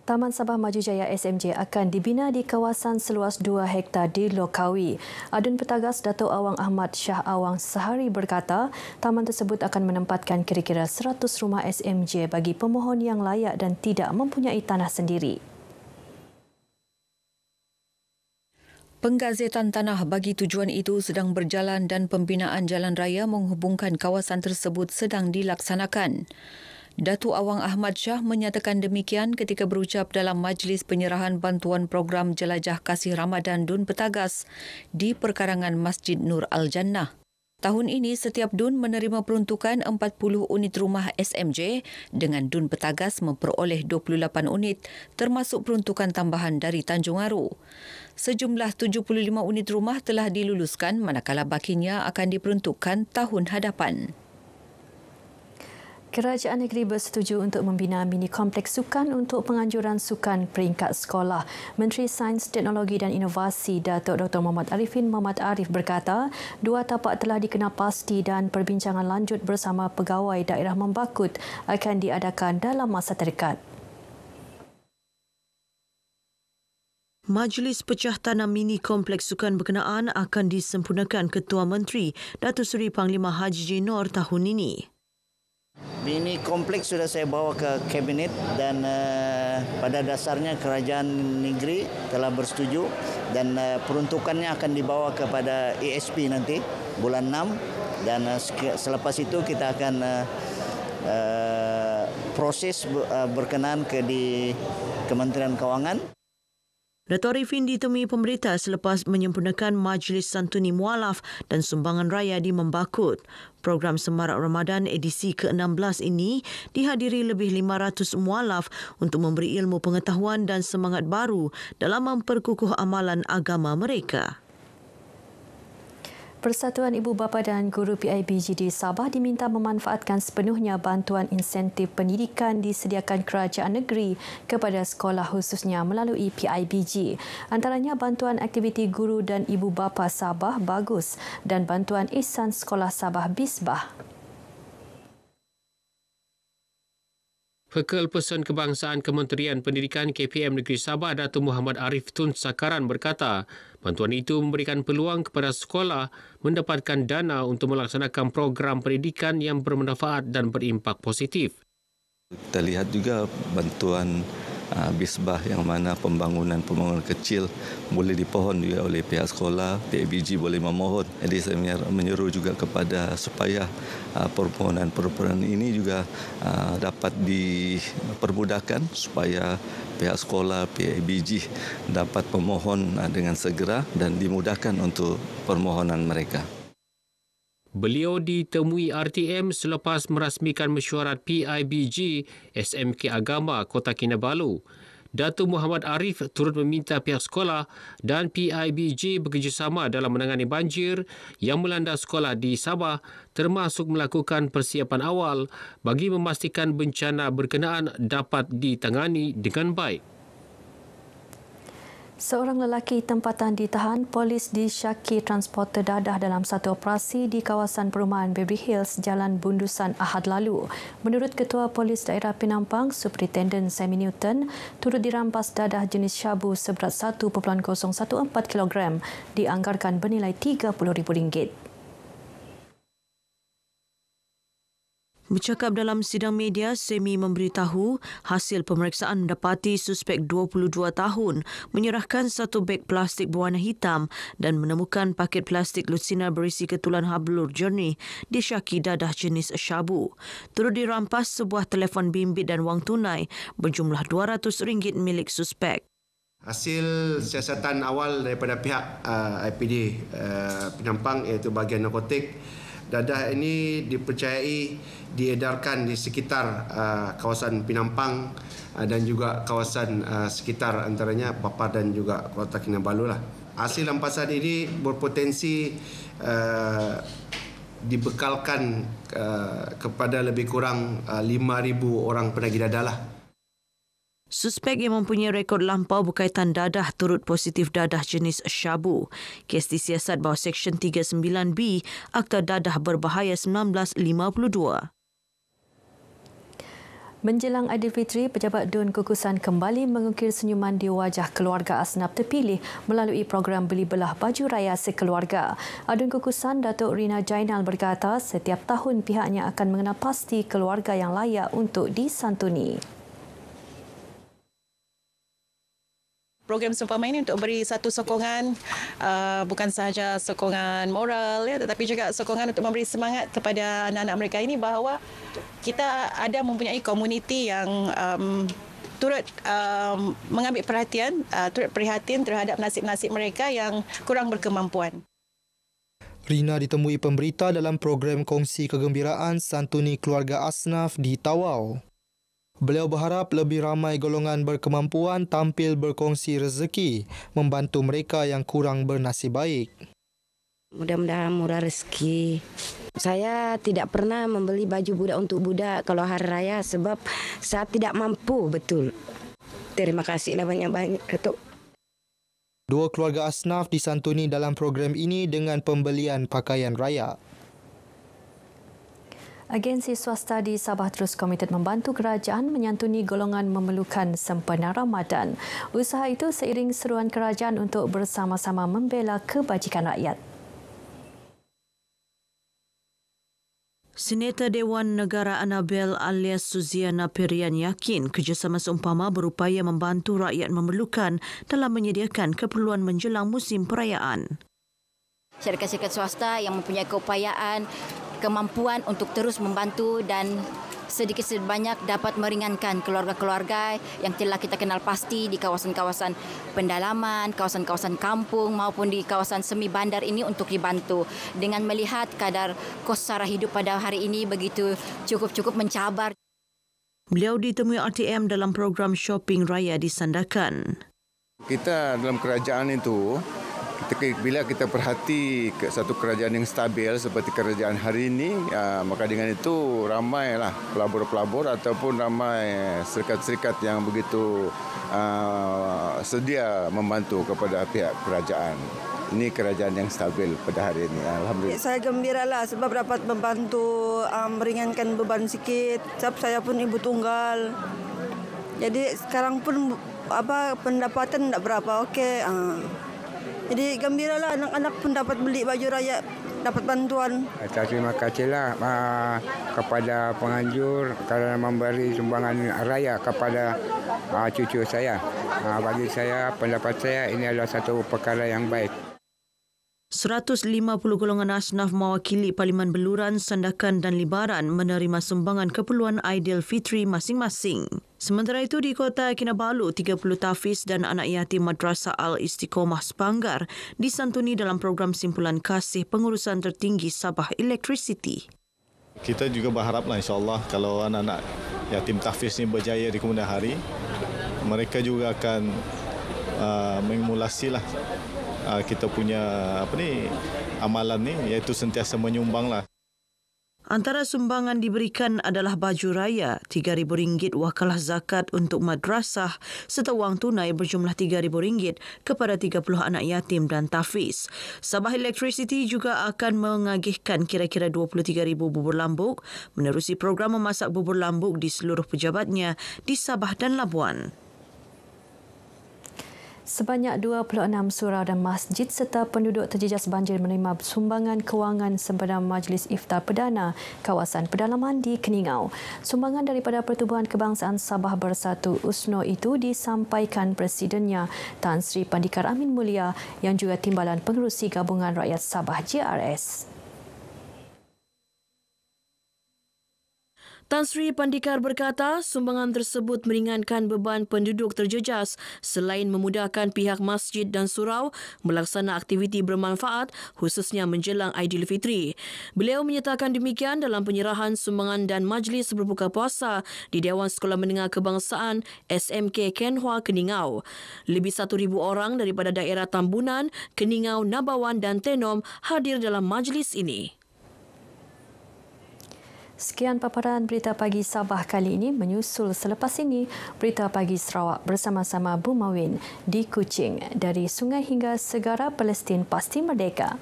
Taman Sabah Maju Jaya SMJ akan dibina di kawasan seluas 2 hektar di Lokawi. Adun Petagas Datuk Awang Ahmad Shah Awang Sehari berkata, taman tersebut akan menempatkan kira-kira 100 rumah SMJ bagi pemohon yang layak dan tidak mempunyai tanah sendiri. Penggazetan tanah bagi tujuan itu sedang berjalan dan pembinaan jalan raya menghubungkan kawasan tersebut sedang dilaksanakan. Datuk Awang Ahmad Shah menyatakan demikian ketika berucap dalam majlis penyerahan bantuan program Jelajah Kasih Ramadan Dun Petagas di perkarangan Masjid Nur Al-Jannah. Tahun ini setiap Dun menerima peruntukan 40 unit rumah SMJ dengan Dun Petagas memperoleh 28 unit termasuk peruntukan tambahan dari Tanjung Aru. Sejumlah 75 unit rumah telah diluluskan manakala bakinya akan diperuntukkan tahun hadapan. Kerajaan negeri bersetuju untuk membina mini kompleks sukan untuk penganjuran sukan peringkat sekolah. Menteri Sains, Teknologi dan Inovasi Datuk Dr. Muhammad Arifin Muhammad Arif berkata, 2 tapak telah dikenal pasti dan perbincangan lanjut bersama pegawai daerah membakut akan diadakan dalam masa terdekat. Majlis pecah tanah mini kompleks sukan berkenaan akan disempurnakan Ketua Menteri Datuk Seri Panglima Haji J. Noor tahun ini. Mini kompleks sudah saya bawa ke kabinet dan pada dasarnya kerajaan negeri telah bersetuju dan peruntukannya akan dibawa kepada ASP nanti bulan 6 dan selepas itu kita akan proses berkenaan di Kementerian Kewangan. Datuk Arifin ditemui pemberita selepas menyempurnakan Majlis Santuni Mualaf dan Sumbangan Raya di Membakut. Program Semarak Ramadan edisi ke-16 ini dihadiri lebih 500 mualaf untuk memberi ilmu pengetahuan dan semangat baru dalam memperkukuh amalan agama mereka. Persatuan Ibu Bapa dan Guru PIBG di Sabah diminta memanfaatkan sepenuhnya bantuan insentif pendidikan disediakan kerajaan negeri kepada sekolah khususnya melalui PIBG. Antaranya bantuan aktiviti guru dan ibu bapa Sabah Bagus dan bantuan Ihsan Sekolah Sabah Bisbah. Pekal Person Kebangsaan Kementerian Pendidikan KPM Negeri Sabah Datuk Muhammad Arif Tun Sakaran berkata, bantuan itu memberikan peluang kepada sekolah mendapatkan dana untuk melaksanakan program pendidikan yang bermanfaat dan berimpak positif. Kita lihat juga bantuan Bisbah yang mana pembangunan kecil boleh dipohon juga oleh pihak sekolah, PIBG boleh memohon. Jadi saya menyeru juga kepada supaya permohonan ini juga dapat dipermudahkan supaya pihak sekolah, PIBG dapat memohon dengan segera dan dimudahkan untuk permohonan mereka. Beliau ditemui RTM selepas merasmikan mesyuarat PIBG SMK Agama Kota Kinabalu. Datuk Muhammad Arif turut meminta pihak sekolah dan PIBG bekerjasama dalam menangani banjir yang melanda sekolah di Sabah termasuk melakukan persiapan awal bagi memastikan bencana berkenaan dapat ditangani dengan baik. Seorang lelaki tempatan ditahan polis disyaki transporter dadah dalam satu operasi di kawasan perumahan Beverly Hills, Jalan Bundusan Ahad lalu. Menurut Ketua Polis Daerah Penampang, Superintendent Sammy Newton, turut dirampas dadah jenis syabu seberat 1.014 kilogram dianggarkan bernilai RM30,000. Bercakap dalam sidang media, Semi memberitahu hasil pemeriksaan mendapati suspek 22 tahun menyerahkan satu beg plastik berwarna hitam dan menemukan paket plastik Lucina berisi ketulan hablur jernih disyaki dadah jenis syabu. Turut dirampas sebuah telefon bimbit dan wang tunai berjumlah RM200 milik suspek. Hasil siasatan awal daripada pihak IPD Penampang iaitu bahagian narkotik, dadah ini dipercayai diedarkan di sekitar kawasan Penampang dan juga kawasan sekitar antaranya Papar dan juga Kota Kinabalu lah. Hasil rampasan ini berpotensi dibekalkan kepada lebih kurang 5,000 orang penagih dadah lah. Suspek yang mempunyai rekod lampau berkaitan dadah turut positif dadah jenis syabu. Kes disiasat bawah Seksyen 39B Akta Dadah Berbahaya 1952. Menjelang Aidilfitri, pejabat DUN Kukusan kembali mengukir senyuman di wajah keluarga asnaf terpilih melalui program beli belah baju raya sekeluarga. DUN Kukusan Datuk Rina Jainal berkata setiap tahun pihaknya akan mengenal pasti keluarga yang layak untuk disantuni. Program seumpama ini untuk beri satu sokongan, bukan sahaja sokongan moral, tetapi juga sokongan untuk memberi semangat kepada anak-anak mereka ini bahawa kita ada mempunyai komuniti yang turut mengambil perhatian, turut prihatin terhadap nasib-nasib mereka yang kurang berkemampuan. Rina ditemui pemberita dalam program kongsi kegembiraan santuni keluarga asnaf di Tawau. Beliau berharap lebih ramai golongan berkemampuan tampil berkongsi rezeki, membantu mereka yang kurang bernasib baik. Mudah-mudahan murah rezeki. Saya tidak pernah membeli baju budak untuk budak kalau hari raya sebab saya tidak mampu betul. Terima kasihlah banyak-banyak, Datuk. Dua keluarga asnaf disantuni dalam program ini dengan pembelian pakaian raya. Agensi swasta di Sabah terus komited membantu kerajaan menyantuni golongan memerlukan sempena Ramadan. Usaha itu seiring seruan kerajaan untuk bersama-sama membela kebajikan rakyat. Senator Dewan Negara Annabel alias Suziana Perian yakin kerjasama seumpama berupaya membantu rakyat memerlukan dalam menyediakan keperluan menjelang musim perayaan. Syarikat-syarikat swasta yang mempunyai keupayaan, kemampuan untuk terus membantu dan sedikit sebanyak dapat meringankan keluarga-keluarga yang telah kita kenal pasti di kawasan-kawasan pendalaman, kawasan-kawasan kampung maupun di kawasan semi bandar ini untuk dibantu. Dengan melihat kadar kos sara hidup pada hari ini begitu cukup mencabar. Beliau ditemui RTM dalam program shopping raya di Sandakan. Kita dalam kerajaan itu, bila kita perhati satu kerajaan yang stabil seperti kerajaan hari ini, maka dengan itu ramailah pelabur-pelabur ataupun ramai serikat-serikat yang begitu sedia membantu kepada pihak kerajaan. Ini kerajaan yang stabil pada hari ini. Alhamdulillah. Saya gembiralah sebab dapat membantu meringankan beban sikit. Sebab saya pun ibu tunggal. Jadi sekarang pun pendapatan tidak berapa. Okey. Jadi gembiralah anak-anak pun dapat beli baju raya, dapat bantuan. Terima kasihlah kepada penganjur kerana memberi sumbangan raya kepada cucu saya. Bagi saya, pendapat saya ini adalah satu perkara yang baik. 150 golongan asnaf mewakili Parlimen Beluran, Sandakan dan Libaran menerima sumbangan keperluan Aidilfitri masing-masing. Sementara itu di Kota Kinabalu, 30 tahfiz dan anak yatim Madrasah Al-Istiqomah Sepanggar disantuni dalam program simpulan kasih pengurusan tertinggi Sabah Electricity. Kita juga berharaplah insya-Allah kalau anak-anak yatim tahfiz ini berjaya di kemudian hari, mereka juga akan mengimulasilah kita punya amalan ni, iaitu sentiasa menyumbanglah. Antara sumbangan diberikan adalah baju raya, RM3,000 wakalah zakat untuk madrasah serta wang tunai berjumlah RM3,000 kepada 30 anak yatim dan tahfiz. Sabah Electricity juga akan mengagihkan kira-kira 23,000 bubur lambuk menerusi program memasak bubur lambuk di seluruh pejabatnya di Sabah dan Labuan. Sebanyak 26 surau dan masjid serta penduduk terjejas banjir menerima sumbangan kewangan sempena Majlis Iftar Perdana kawasan pedalaman di Keningau. Sumbangan daripada Pertubuhan Kebangsaan Sabah Bersatu USNO itu disampaikan Presidennya Tan Sri Pandikar Amin Mulia yang juga Timbalan Pengerusi Gabungan Rakyat Sabah JRS. Tan Sri Pandikar berkata sumbangan tersebut meringankan beban penduduk terjejas selain memudahkan pihak masjid dan surau melaksana aktiviti bermanfaat khususnya menjelang Aidilfitri. Beliau menyatakan demikian dalam penyerahan sumbangan dan majlis berbuka puasa di Dewan Sekolah Menengah Kebangsaan SMK Kenhua Keningau. Lebih 1,000 orang daripada daerah Tambunan, Keningau, Nabawan dan Tenom hadir dalam majlis ini. Sekian paparan Berita Pagi Sabah kali ini. Menyusul selepas ini Berita Pagi Sarawak bersama-sama Bu Mawin di Kuching. Dari sungai hingga segara, Palestin pasti merdeka.